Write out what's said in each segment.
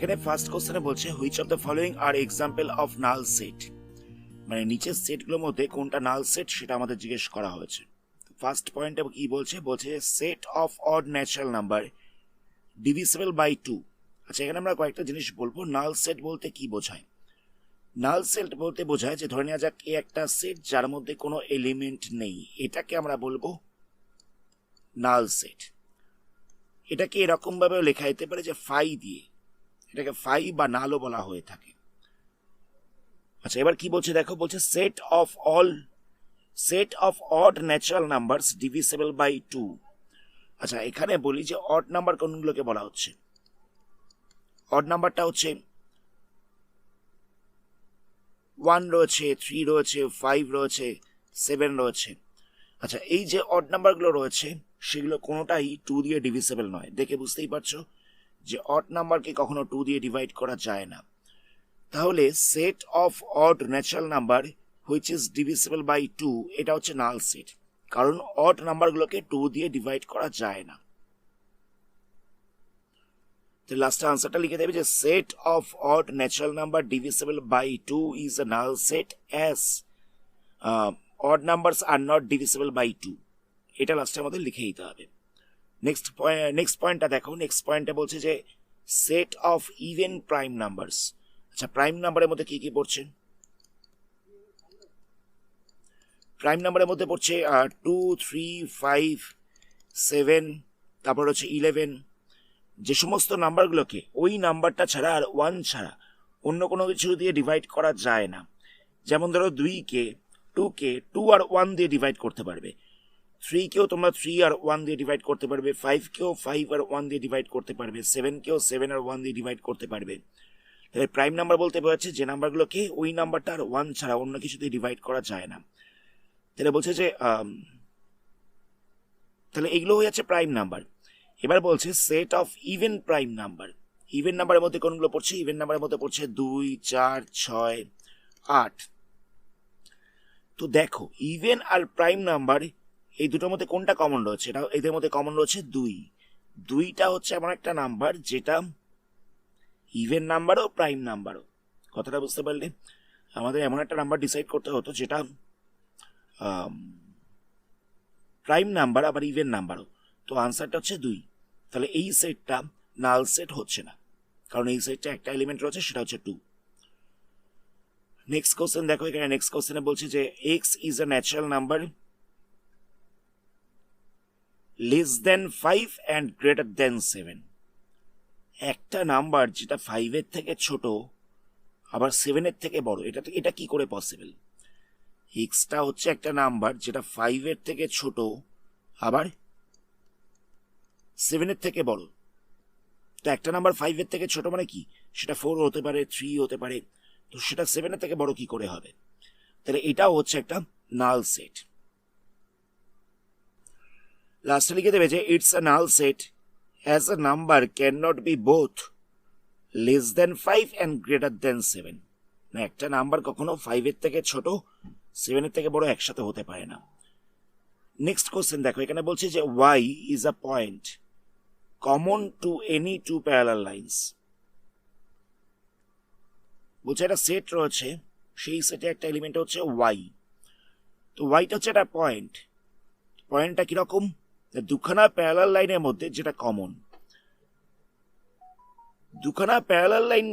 এখানে ফার্স্ট কোশ্চেনে বলছে which of the following R example of null set, মানে নিচের সেটগুলোর মধ্যে কোনটা নাল সেট সেটা আমাদের জিজ্ঞেস করা হয়েছে। ফার্স্ট পয়েন্টে কি বলছে, বলছে set of odd natural number divisible by 2। আচ্ছা, এখানে আমরা কয়েকটা জিনিস বলবো। নাল সেট বলতে কি বোঝায়? নাল সেট বলতে বোঝায় যে ধরে নেওয়া যাক এই একটা সেট যার মধ্যে কোনো এলিমেন্ট নেই, এটাকে আমরা বলবো নাল সেট। এটাকে এরকম ভাবে লেখা যেতে পারে যে ফাই দিয়ে, এটাকে ফাই বা নালও বলা হয়ে থাকে। আচ্ছা, এবার কি বলছে দেখো, বলছে set of odd natural numbers divisible by 2। আচ্ছা, এখানে বলি যে অড নাম্বার কোনগুলোকে বলা হচ্ছে। অড নাম্বারটা হচ্ছে 1 রয়েছে, 3 রয়েছে, 5 রয়েছে, 7 রয়েছে। আচ্ছা, এই যে অড নাম্বারগুলো রয়েছে সেগুলো কোনোটাই 2 দিয়ে ডিভিজিবল নয়। দেখে বুঝতেই পারছো যে অড নাম্বারকে কখনো 2 দিয়ে ডিভাইড করা যায় না। তাহলে set of odd natural number which is divisible by 2 এটা হচ্ছে নাল সেট, কারণ অড নাম্বারগুলোকে 2 দিয়ে ডিভাইড করা যায় না। তো লাস্ট আনসারটা লিখে দেবে যে set of odd natural number divisible by 2 is a null set as odd numbers are not divisible by 2। এটা লাস্টে আমাদের লিখে দিতে হবে। নেক্সট পয়েন্টটা দেখো। নেক্সট পয়েন্টে বলছে যে set of even prime numbers. আচ্ছা, প্রাইম নাম্বারের মধ্যে কি কি পড়ছে? প্রাইম নাম্বারের মধ্যে পড়ছে 2, 3, 5, 7, তারপর হচ্ছে 11। যে সমস্ত নাম্বারগুলোকে ওই নাম্বারটা ছাড়া আর 1 ছাড়া অন্য কোনো কিছু দিয়ে ডিভাইড করা যায় না। যেমন ধরো 2কে 2 আর 1 দিয়ে ডিভাইড করতে পারবে, 3কেও তোমরা 3 আর 1 দিয়ে ডিভাইড করতে পারবে, 5কেও 5 আর 1 দিয়ে ডিভাইড করতে পারবে, 7কেও 7 আর 1 দিয়ে ডিভাইড করতে পারবে। তাহলে প্রাইম নাম্বার বলতে বোঝাচ্ছে যে নাম্বারগুলোকে ওই নাম্বারটা আর 1 ছাড়া অন্য কিছু দিয়ে ডিভাইড করা যায় না। তাহলে বলছে যে তাহলে এগুলো হয়ে যাচ্ছে প্রাইম নাম্বার। এবার বলছে set of even prime number. Even নাম্বারের মধ্যে কোনগুলো পড়ছে? ইভেন নাম্বারের মধ্যে পড়ছে 2, 4, 6, 8। তো দেখো ইভেন আর প্রাইম নাম্বার এই দুটোর মধ্যে কোনটা কমন রয়েছে? এটা এদের মধ্যে কমন রয়েছে 2। 2টা হচ্ছে এমন একটা নাম্বার যেটা ইভেন নাম্বারও প্রাইম নাম্বারও। কথাটা বুঝতে পারলে? আমাদের এমন একটা নাম্বার ডিসাইড করতে হতো যেটা প্রাইম নাম্বার আবার ইভেন নাম্বারও। তো আনসারটা হচ্ছে 2। তাহলে এই সেটটা নাল সেট হচ্ছে না, কারণ এই সেটটা একটা এলিমেন্ট রয়েছে, সেটা হচ্ছে 2। নেক্সট কোশ্চেন দেখো। এখানে নেক্সট কোশ্চেনে বলছে যে x is a natural number less than 5 and greater than 7। একটা নাম্বার যেটা 5-এর থেকে ছোট আবার 7-এর থেকে বড়, এটা কি করে পসিবল? এক্সটা হচ্ছে একটা নাম্বার যেটা 5-এর থেকে ছোট আবার 7-এর থেকে বড়। তো একটা নাম্বার 5-এর থেকে ছোট মানে কি? সেটা 4 হতে পারে, 3 হতে পারে, তো সেটা 7-এর থেকে বড় কি করে হবে? তাহলে এটাও হচ্ছে একটা নাল সেট। লাস্টে লিখে দেবে যে it's a null set as a number can not be both less than 5 and greater than 7। না, একটা নাম্বার কখনো 5-এর থেকে ছোট 7-এর থেকে বড় একসাথে হতে পারে না। নেক্সট কোশ্চেন দেখো। এখানে বলছে যে Y is a point common to any 2 parallel lines. বলছে একটা সেট রয়েছে, সেই সেটে একটা এলিমেন্ট হচ্ছে ওয়াই। তো ওয়াইটা হচ্ছে একটা পয়েন্ট। পয়েন্টটা কিরকম? দুখানা প্যারালাল লাইনের মধ্যে যেটা কমন। দুখানা প্যারালাল লাইন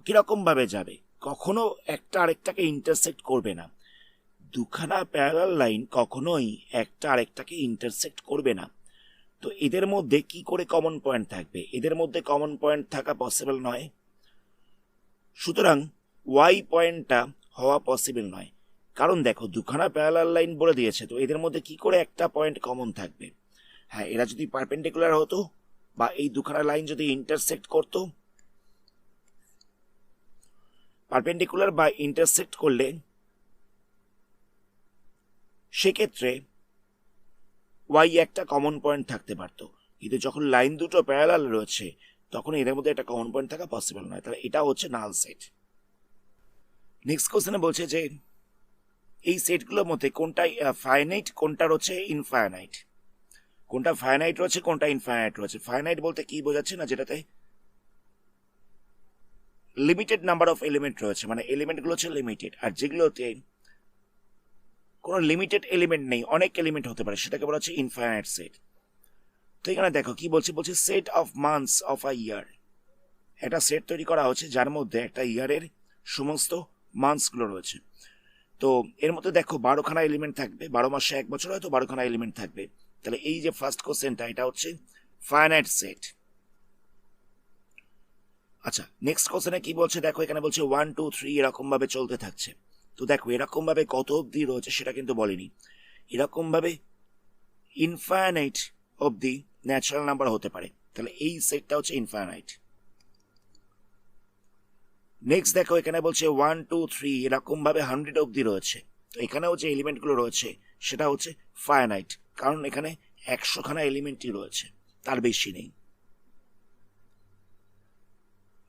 কিরকম ভাবে যাবে? কখনো একটা আরেকটাকে ইন্টারসেক্ট করবে না। দুখানা প্যারালাল লাইন কখনোই একটা আরেকটাকে ইন্টারসেক্ট করবে না। তো এদের মধ্যে কি করে কমন পয়েন্ট থাকবে? এদের মধ্যে কমন পয়েন্ট থাকা পসিবল নয়। সুতরাং ওয়াই পয়েন্টটা হওয়া পসিবল নয়। কারণ দেখো দুখানা প্যারালাল লাইন বলে দিয়েছে, তো এদের মধ্যে কি করে একটা পয়েন্ট কমন থাকবে? হ্যাঁ, এরা যদি পারপেন্ডিকুলার হতো বা এই দুখানা লাইন যদি ইন্টারসেক্ট করত, পারপেন্ডিকুলার বা ইন্টারসেক্ট করলে সেক্ষেত্রে ওয়াই একটা কমন পয়েন্ট থাকতে পারতো। কিন্তু যখন লাইন দুটো প্যারালাল রয়েছে তখন এদের মধ্যে একটা কমন পয়েন্ট থাকা পসিবল নয়। তাহলে এটা হচ্ছে নাল সেট। নেক্সট কোশ্চেনে বলছে যে এই সেটগুলোর মধ্যে কোনটা ফাইনাইট, কোনটা রয়েছে ইনফাইনাইট। কোনটা ফাইনাইট রয়েছে, কোনটা ইনফাইনাইট রয়েছে। ফাইনাইট বলতে কি বোঝাচ্ছে? না, যেটাতে লিমিটেড নাম্বার অফ এলিমেন্ট রয়েছে, মানে এলিমেন্টগুলো হচ্ছে লিমিটেড, আর যেগুলোতে কোনো লিমিটেড এলিমেন্ট নেই, অনেক এলিমেন্ট হতে পারে, সেটাকে বলা হচ্ছে ইনফাইনাইট সেট। তো এখানে দেখো কি বলছে, বলছে set of months of a year. একটা সেট তৈরি করা হচ্ছে যার মধ্যে একটা ইয়ারের সমস্ত মান্থসগুলো রয়েছে। তো এর মধ্যে দেখো 12খানা এলিমেন্ট থাকবে, 12 মাসে 1 বছর হয়তো 12খানা এলিমেন্ট থাকবে। তাহলে এই যে ফার্স্ট কোশ্চেনটা, এটা হচ্ছে ফাইনাইট সেট। আচ্ছা, নেক্সট কোশ্চেনে কি বলছে দেখো, এখানে বলছে 1 2 3 এরকম ভাবে চলতে থাকছে। তো দেখো এরকম ভাবে কত অবধি রয়েছে সেটা কিন্তু বলেনি। এরকম ভাবে ইনফাইনাইট অবধি ন্যাচারাল নাম্বার হতে পারে, তাহলে এই সেটটা হচ্ছে ইনফাইনাইট। নেক্সট দেখো এখানে বলছে 1 2 3 এরকম ভাবে 100 অবধি রয়েছে। তো এখানেও যে এলিমেন্টগুলো রয়েছে সেটা হচ্ছে ফাইনাইট, কারণ এখানে 100খানা এলিমেন্টই রয়েছে, তার বেশি নেই।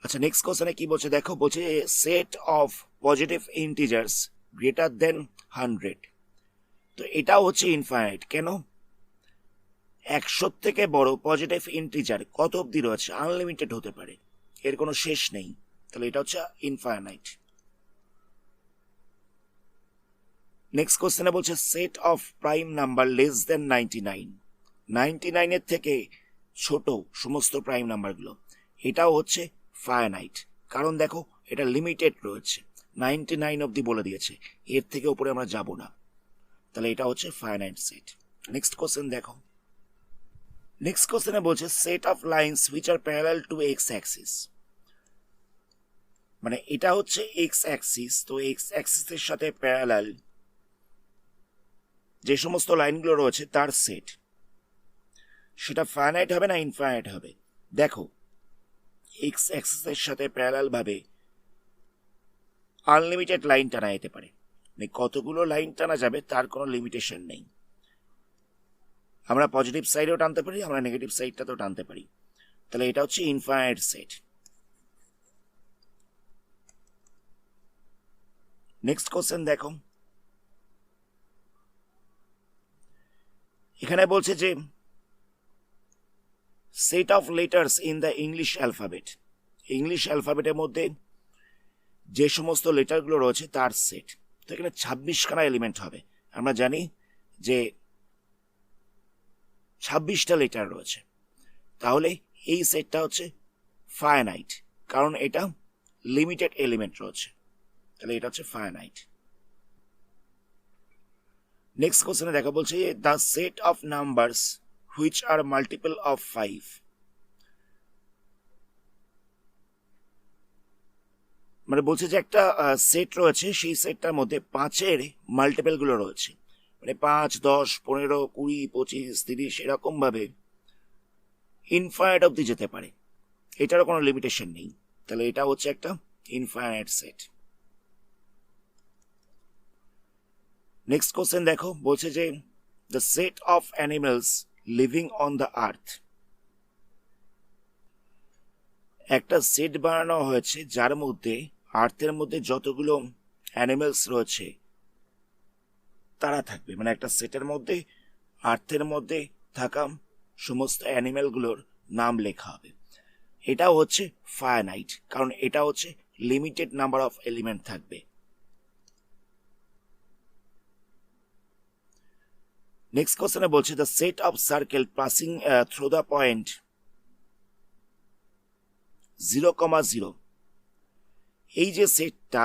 আচ্ছা, নেক্সট কোশ্চেনে কি বলছে দেখো, বলছে set of positive integers greater than 100। তো এটাও হচ্ছে ইনফাইনাইট। কেন? 100 থেকে বড় পজিটিভ ইন্টিজার কত অবধি রয়েছে? আনলিমিটেড হতে পারে, এর কোনো শেষ নেই, তাহলে এটা হচ্ছে ইনফাইনাইট। নেক্সট কোশ্চেনে বলছে set of prime number less than 99। 99 এর থেকে ছোট সমস্ত প্রাইম নাম্বারগুলো, এটাও হচ্ছে ফাইনাইট, কারণ দেখো এটা লিমিটেড রয়েছে, 99 অবধি বলে দিয়েছে, এর থেকে উপরে আমরা যাব না, তাহলে এটা হচ্ছে ফাইনাইট সেট। নেক্সট কোশ্চেন দেখো, নেক্সট কোশ্চেনে বলছে set of lines which are parallel to x Axis. মানে এটা হচ্ছে এক্স অ্যাক্সিস, তো এক্স অ্যাক্সিসের সাথে প্যারালাল যে সমস্ত লাইনগুলো রয়েছে তার সেট, সেটা ফাইনাইট হবে না ইনফাইনাইট হবে? দেখো এক্স অ্যাক্সিসের সাথে প্যারালাল ভাবে আনলিমিটেড লাইন টানা যেতে পারে, মানে কতগুলো লাইন টানা যাবে তার কোনো লিমিটেশন নেই। আমরা পজিটিভ সাইডেও টানতে পারি, আমরা নেগেটিভ সাইডটাতেও টানতে পারি, তাহলে এটা হচ্ছে ইনফাইনাইট সেট। নেক্সট কোশ্চেন দেখো, এখানে বলছে যে set of letters in the English alphabet. English অ্যালফাবেটের মধ্যে যে সমস্ত লেটারগুলো রয়েছে তার সেট। তো এখানে 26খানা এলিমেন্ট হবে। আমরা জানি যে 26টা লেটার রয়েছে, তাহলে এই সেটটা হচ্ছে ফাইনাইট, কারণ এটা লিমিটেড এলিমেন্ট রয়েছে, তাহলে এটা হচ্ছে ফাইনাইট। নেক্সট কোশ্চেনে দেখা বলছে the set of numbers which are multiple of 5। মানে বলছে যে একটা সেট রয়েছে, সেই সেটটার মধ্যে 5-এর মাল্টিপল গুলো রয়েছে, মানে 5 10 15 20 25 30 এরকম ভাবে ইনফাইনাইট অবধি যেতে পারে, এটারও কোনো লিমিটেশন নেই, তাহলে এটা হচ্ছে একটা ইনফাইনাইট সেট। নেক্সট কোশ্চেন দেখো, বলছে যে the set of animals living on the earth. একটা সেট বানানো হয়েছে যার মধ্যে আর্থের মধ্যে যতগুলো অ্যানিমালস রয়েছে তারা থাকবে, মানে একটা সেটের মধ্যে আর্থের মধ্যে থাকা সমস্ত অ্যানিমালগুলোর নাম লেখা হবে। এটাও হচ্ছে ফাইনাইট, কারণ এটা হচ্ছে লিমিটেড নাম্বার অফ এলিমেন্ট থাকবে। নেক্সট কোশ্চেনে বলছে the set of circle passing through the point 0,0। এই যে সেটটা,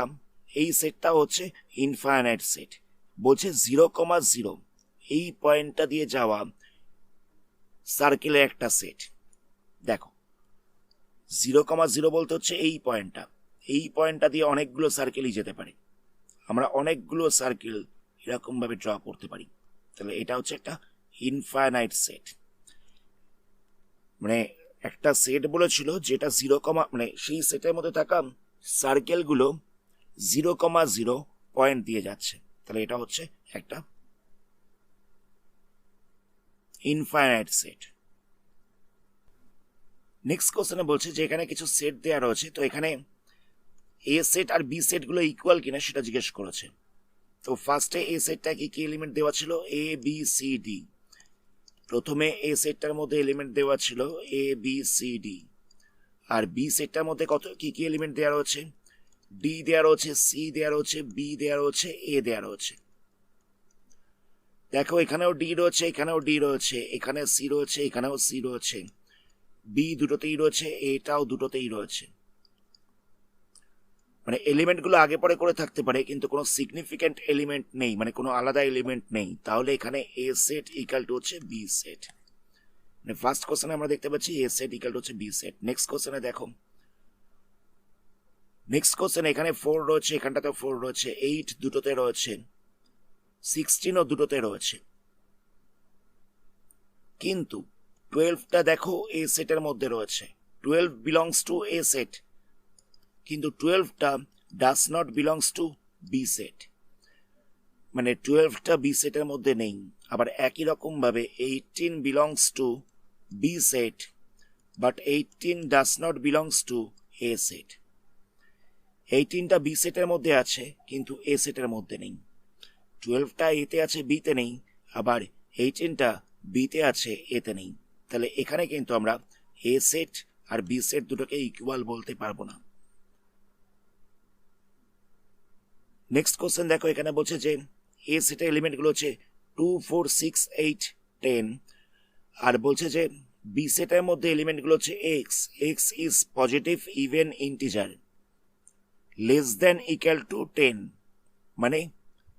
এই সেটটা হচ্ছে ইনফাইনাইট সেট। বলছে 0,0 এই পয়েন্টটা দিয়ে যাওয়া সার্কেলের একটা সেট। দেখো 0,0 বলতে হচ্ছে এই পয়েন্টটা, এই পয়েন্টটা দিয়ে অনেকগুলো সার্কেলই যেতে পারে, আমরা অনেকগুলো সার্কেল এরকম ভাবে ড্র করতে পারি, তাহলে এটা হচ্ছে একটা ইনফাইনাইট সেট। মানে একটা সেট বলেছিল যেটা 0, মানে সেই সেটের মধ্যে থাকা সার্কেলগুলো 0,0 পয়েন্ট দিয়ে যাচ্ছে, তাহলে এটা হচ্ছে একটা ইনফাইনাইট সেট। নেক্সট কোশ্চেনে বলছে যে এখানে কিছু সেট দেওয়া রয়েছে, তো এখানে এ সেট আর বি সেটগুলো ইকুয়াল কিনা সেটা জিজ্ঞেস করেছে। তো ফার্স্টে এ সেটটা কি কি এলিমেন্ট দেওয়া ছিল? A B C D. প্রথমে এ সেটটার মধ্যে এলিমেন্ট দেওয়া ছিল A B C D, R B সেটটার মধ্যে কত কি কি এলিমেন্ট দেওয়া রয়েছে, ডি দেওয়া রয়েছে, সি দেওয়া রয়েছে, বি দেওয়া রয়েছে, এ দেওয়া রয়েছে। দেখো এখানেও ডি রয়েছে, এখানেও ডি রয়েছে, এখানে সি রয়েছে, এখানেও সি রয়েছে, বি দুটোতেই রয়েছে, এটাও দুটোতেই রয়েছে। মানে এলিমেন্টগুলো আগে পরে করে থাকতে পারে কিন্তু কোনো সিগনিফিক্যান্ট এলিমেন্ট নেই, মানে কোনো আলাদা এলিমেন্ট নেই। তাহলে এখানে এ সেট ইকাল টু হচ্ছে বি সেট। মানে ফার্স্ট কোশ্চেনে আমরা দেখতে পাচ্ছি এ সেট ইকাল টু হচ্ছে বি সেট। নেক্সট কোশ্চেনে দেখো, নেক্সট কোশ্চেন এখানে 4 রয়েছে, এখানটাতে 4 রয়েছে, 8 দুটোতে রয়েছে, 16ও দুটোতে রয়েছে, কিন্তু 12টা দেখো এ সেটের মধ্যে রয়েছে। 12 বিলংস টু এ সেট, কিন্তু 12টা does not belongs to B set, মানে 12টা বি সেটের মধ্যে নেই। আবার একই রকম ভাবে 18 belongs to B set, but 18 does not belongs to A set. 18টা বি সেটের মধ্যে আছে কিন্তু এ সেটের মধ্যে নেই। 12টা এতে আছে, বিতে নেই, আবার 18টা বিতে আছে, এতে নেই। তাহলে এখানে কিন্তু আমরা এ সেট আর বি সেট দুটোকে ইকুয়াল বলতে পারবো না। নেক্সট কোশ্চেন দেখো, এখানে বলছে যে এ সেটের এলিমেন্টগুলো হচ্ছে 2, 4, 6, 8, 10, আর বলছে যে বি সেটের মধ্যে এলিমেন্টগুলো হচ্ছে x. X is positive even integer less than equal to 10। মানে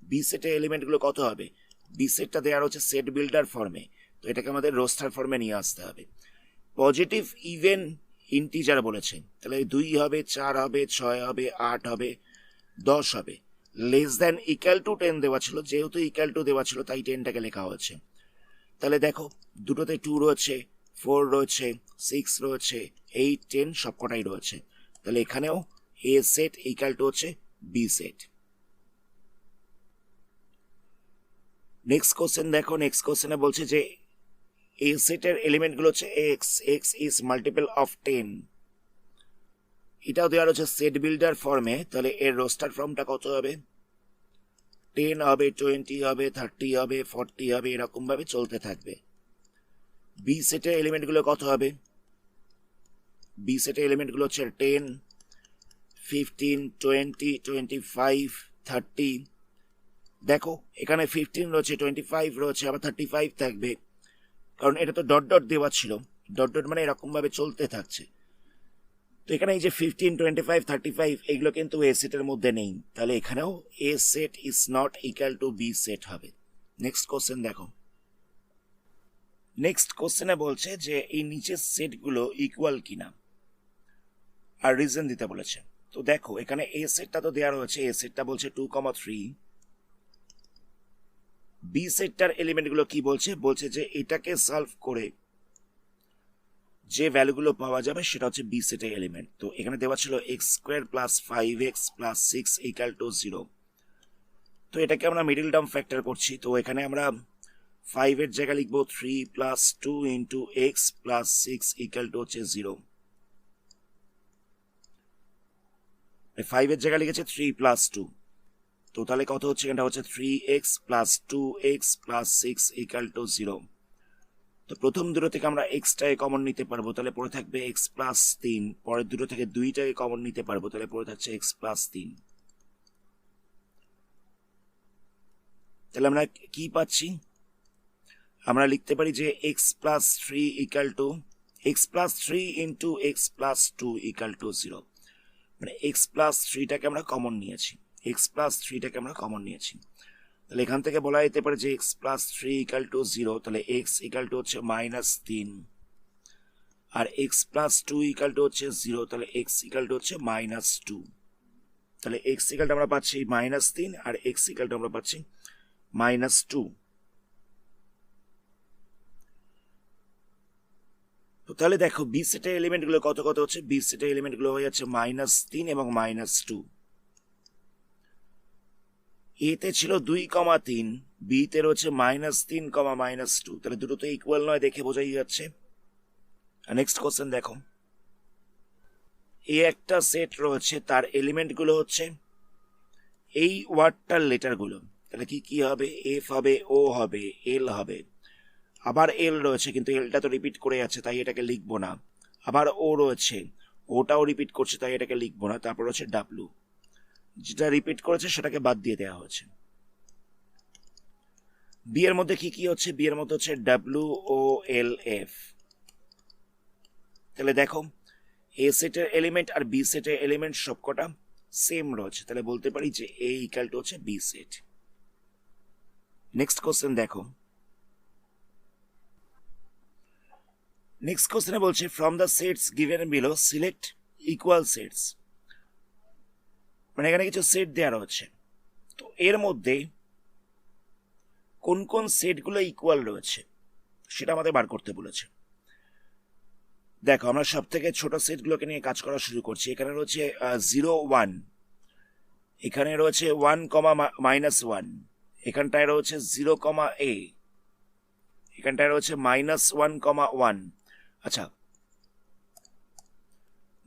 বি সেটের এলিমেন্টগুলো কত হবে, বি সেটটা দেওয়া হচ্ছে সেট বিল্ডার ফর্মে, তো এটাকে আমাদের রোস্টার ফর্মে নিয়ে আসতে হবে। পজিটিভ ইভেন ইন্টিজার বলেছে, তাহলে 2 হবে, 4 হবে, 6 হবে, 8 হবে, 10 হবে। লেস দেন ইকুয়াল টু 10 দেওয়া ছিল, যেহেতু ইকুয়াল টু দেওয়া ছিল তাই 10টাকে লেখা হয়েছে। তাহলে দেখো দুটোতে 2 রয়েছে, 4 রয়েছে, 6 রয়েছে, 8, 10 সবকটাই রয়েছে। তাহলে এখানেও এ সেট ইকুয়াল টু হচ্ছে বি সেট। নেক্সট কোশ্চেন দেখো, নেক্সট কোশ্চেনে বলছে যে এ সেটের এলিমেন্টগুলো হচ্ছে x. X is multiple of 10, এটাও দেওয়া রয়েছে সেট বিল্ডার ফর্মে। তাহলে এর রোস্টার ফর্মটা কত হবে, 10 হবে, 20 হবে, 30 হবে, 40 হবে, এরকম ভাবে চলতে থাকবে। বি সেটের এলিমেন্টগুলো কত হবে, বি সেটের এলিমেন্টগুলো হচ্ছে 10, 15, 20, 25, 30। দেখো এখানে 15 রয়েছে, 25 রয়েছে, আবার 35 থাকবে, কারণ এটা তো ডট ডট দেওয়া ছিল। ডট ডট মানে এরকম ভাবে চলতে থাকছে। তো এখানে এই যে 15, 25, 35 এগুলো কিন্তু এ সেটের মধ্যে নেই। তাহলে এখানেও A set is not equal to B set হবে। নেক্সট কোশ্চেন দেখো, নেক্সট কোশ্চেনে বলছে যে এই নিচের সেটগুলো ইকুয়াল কিনা আর রিজন দিতে বলেছে। তো দেখো এখানে এ সেটটা তো দেওয়া রয়েছে, এ সেটটা বলছে 2, 3। বি সেটটার এলিমেন্টগুলো কি বলছে, বলছে যে এটাকে সলভ করে যে ভ্যালুগুলো পাওয়া যাবে সেটা হচ্ছে বি সেটের এলিমেন্ট। তো এখানে দেওয়া ছিল x² + 5x + 6 = 0। তো এটাকে আমরা মিডল টার্ম ফ্যাক্টর করছি। তো এখানে আমরা 5 এর জায়গায় লিখবো 3 + 2 × x + 6 = হচ্ছে 0। 5 এর জায়গায় লিখেছে 3 + 2, তো তাহলে কত হচ্ছে, এটা হচ্ছে 3x + 2x + 6 = 0। তো প্রথম দুটো থেকে আমরা এক্সটাকে কমন নিতে পারবো, তাহলে পড়ে থাকবে x + 3। পরের দুটো থেকে 2টাকে কমন নিতে পারবো, তাহলে পড়ে থাকছে x + 3। তাহলে আমরা কি পাচ্ছি, আমরা লিখতে পারি যে x + 3 = x + 3 × x + 2 = 0। মানে x + 3টাকে আমরা কমন নিয়েছি, x + 3টাকে আমরা কমন নিয়েছি। তাহলে এখান থেকে বলা যেতে পারে যে x + 3 = 0, তাহলে x = হচ্ছে -3, আর x + 2 = হচ্ছে 0, তাহলে x = হচ্ছে -2। তাহলে x = আমরা পাচ্ছি -3 আর x = আমরা পাচ্ছি -2। তো তাহলে দেখো বি সেটের এলিমেন্টগুলো কত কত হচ্ছে, বি সেটের এলিমেন্টগুলো হয়ে যাচ্ছে -3 এবং -2। এতে ছিল 2, 3, বিতে রয়েছে -3, -2, তাহলে দুটো তো ইকুয়াল নয়, দেখে বোঝাই যাচ্ছে। নেক্সট কোশ্চেন দেখো, এই একটা সেট রয়েছে, তার এলিমেন্টগুলো হচ্ছে এই ওয়ার্ডটার লেটারগুলো। তাহলে কি কি হবে, এফ হবে, ও হবে, এল হবে, আবার এল রয়েছে কিন্তু এলটা তো রিপিট করে যাচ্ছে তাই এটাকে লিখবো না। আবার ও রয়েছে, ওটাও রিপিট করছে, তাই এটাকে লিখবো না। তারপর হচ্ছে ডাব্লু, যেটা রিপিট করেছে সেটাকে বাদ দিয়ে দেওয়া হয়েছে। বি এর মধ্যে কি কি হচ্ছে? বি এর মধ্যে হচ্ছে WOLF। তাহলে দেখো এ সেটের এলিমেন্ট আর বি সেটের এলিমেন্ট সবকটা সেম রয়েছে, তাহলে বলতে পারি যে এ ইকুয়াল টু হচ্ছে বি সেট। নেক্সট কোশ্চেন দেখো, নেক্সট কোশ্চেনে বলছে from the sets given below select equal sets. মানে এখানে কিছু সেট দেওয়া রয়েছে, তো এর মধ্যে কোন কোন সেটগুলো ইকুয়াল রয়েছে সেটা আমাদের বার করতে বলেছে। দেখো আমরা সব থেকে ছোট সেটগুলোকে নিয়ে কাজ করা শুরু করছি। এখানে রয়েছে 0 1, এখানে রয়েছে 1, -1, এখানটায় রয়েছে 0, a, এখানটায় রয়েছে -1, 1। আচ্ছা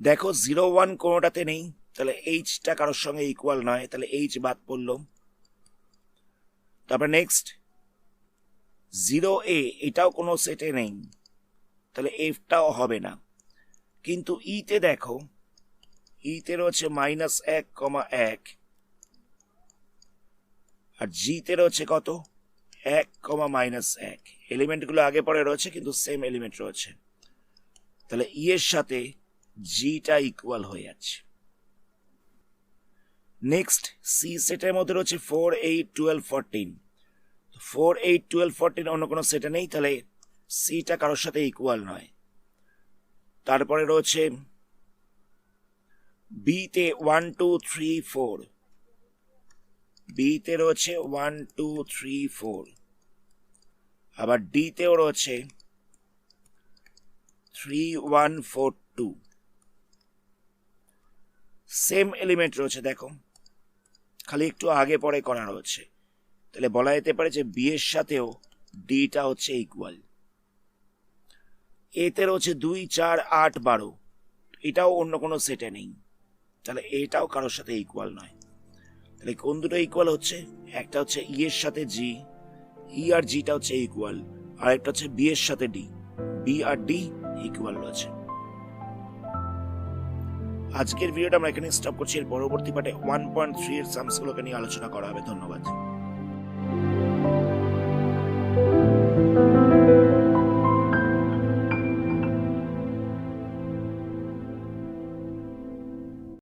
দেখো 0 1 কোনোটাতে নেই, তাহলে এইচটা কারোর সঙ্গে ইকুয়াল নয়, তাহলে এইচ বাদ পড়লো। তারপর নেক্সট 0 a, এটাও কোনো সেটে নেই, তাহলে এফটাও হবে না। কিন্তু ইতে দেখো, ইতে রয়েছে -1, 1, আর জিতে রয়েছে কত 1, -1। এলিমেন্টগুলো আগে পরে রয়েছে কিন্তু সেম এলিমেন্ট রয়েছে, তাহলে ই এর সাথে জিটা ইকুয়াল হয়ে যাচ্ছে। নেক্সট সি সেটের মধ্যে রয়েছে 4 8 12 14, 4 8 12 14 অন্য কোনো সেটে নেই, তাহলে সিটা কারোর সাথে ইকুয়াল নয়। তারপরে রয়েছে বিতে 1 2 3 4, বিতে রয়েছে 1 2 3 4, আবার ডিতেও রয়েছে 3 1 4 2, সেম এলিমেন্ট রয়েছে। দেখো খালি একটু আগে পরে করা রয়েছে, তাহলে বলা যেতে পারে যে বি এর সাথেও ডিটা হচ্ছে ইকুয়াল। এতে রয়েছে 2 4 8 12, এটাও অন্য কোনো সেটে নেই, তাহলে এটাও কারোর সাথে ইকুয়াল নয়। তাহলে কোন দুটো ইকুয়াল হচ্ছে? একটা হচ্ছে ই এর সাথে জি, ই আর জিটা হচ্ছে ইকুয়াল, আর একটা হচ্ছে বি এর সাথে ডি, বি আর ডি ইকুয়াল রয়েছে। আজকের ভিডিওটা আমরা এখানে স্টপ করছি। এর পরবর্তী পার্টে 1.3 এর সামসগুলোকে নিয়ে আলোচনা করা হবে। ধন্যবাদ।